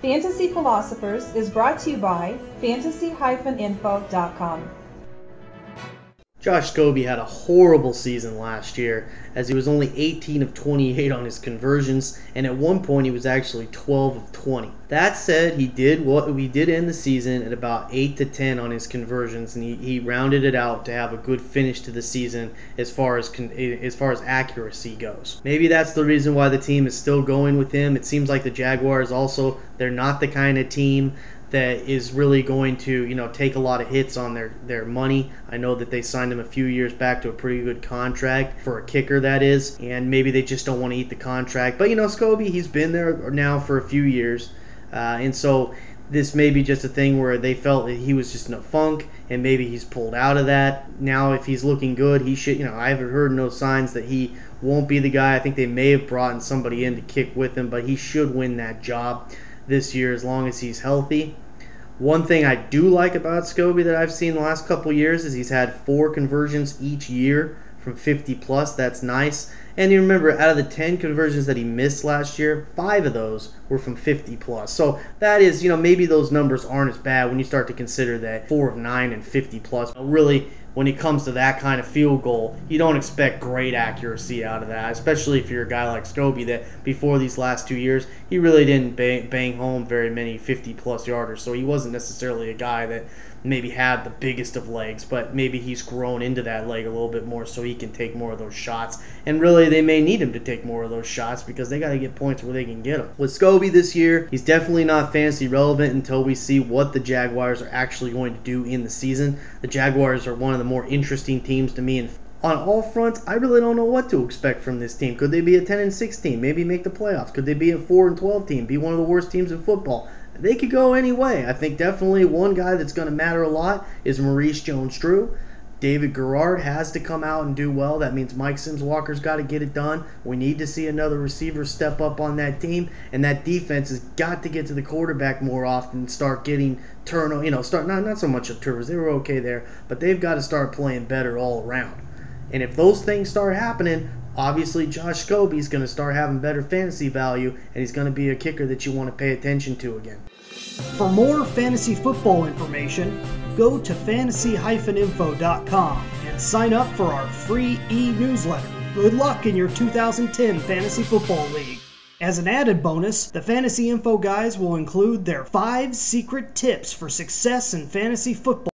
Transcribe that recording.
Fantasy Philosophers is brought to you by fantasy-info.com. Josh Scobee had a horrible season last year, as he was only 18 of 28 on his conversions, and at one point he was actually 12 of 20. That said, he did end the season at about 8 to 10 on his conversions, and he rounded it out to have a good finish to the season as far as accuracy goes. Maybe that's the reason why the team is still going with him. It seems like the Jaguars also, they're not the kind of team that is really going to, take a lot of hits on their money. I know that they signed him a few years back to a pretty good contract for a kicker, that is, and maybe they just don't want to eat the contract. But, Scobee, he's been there now for a few years, and so this may be just a thing where they felt that he was just in a funk, and maybe he's pulled out of that. Now, if he's looking good, he should, I haven't heard no signs that he won't be the guy. I think they may have brought in somebody in to kick with him, but he should win that job this year as long as he's healthy. One thing I do like about Scobee that I've seen the last couple years is he's had 4 conversions each year from 50 plus. That's nice. And you remember, out of the 10 conversions that he missed last year, 5 of those were from 50 plus. So that is, maybe those numbers aren't as bad when you start to consider that 4 of 9 and 50 plus. Really, when it comes to that kind of field goal, you don't expect great accuracy out of that, especially if you're a guy like Scobee that before these last 2 years, he really didn't bang home very many 50-plus yarders. So he wasn't necessarily a guy that maybe had the biggest of legs, but maybe he's grown into that leg a little bit more so he can take more of those shots. And really, they may need him to take more of those shots because they got to get points where they can get them. With Scobee this year, he's definitely not fantasy relevant until we see what the Jaguars are actually going to do in the season. The Jaguars are one of the more interesting teams to me, and on all fronts, I really don't know what to expect from this team. Could they be a 10-6 team, maybe make the playoffs? Could they be a 4-12 team, be one of the worst teams in football? They could go any way. I think definitely one guy that's going to matter a lot is Maurice Jones-Drew. David Garrard has to come out and do well. That means Mike Sims-Walker's got to get it done. We need to see another receiver step up on that team, and that defense has got to get to the quarterback more often and start getting turnovers. Not so much of turnovers. They were okay there, but they've got to start playing better all around. And if those things start happening, obviously Josh Scobee is going to start having better fantasy value, and he's going to be a kicker that you want to pay attention to again. For more fantasy football information, go to fantasy-info.com and sign up for our free e-newsletter. Good luck in your 2010 Fantasy Football League. As an added bonus, the Fantasy Info guys will include their 5 secret tips for success in fantasy football.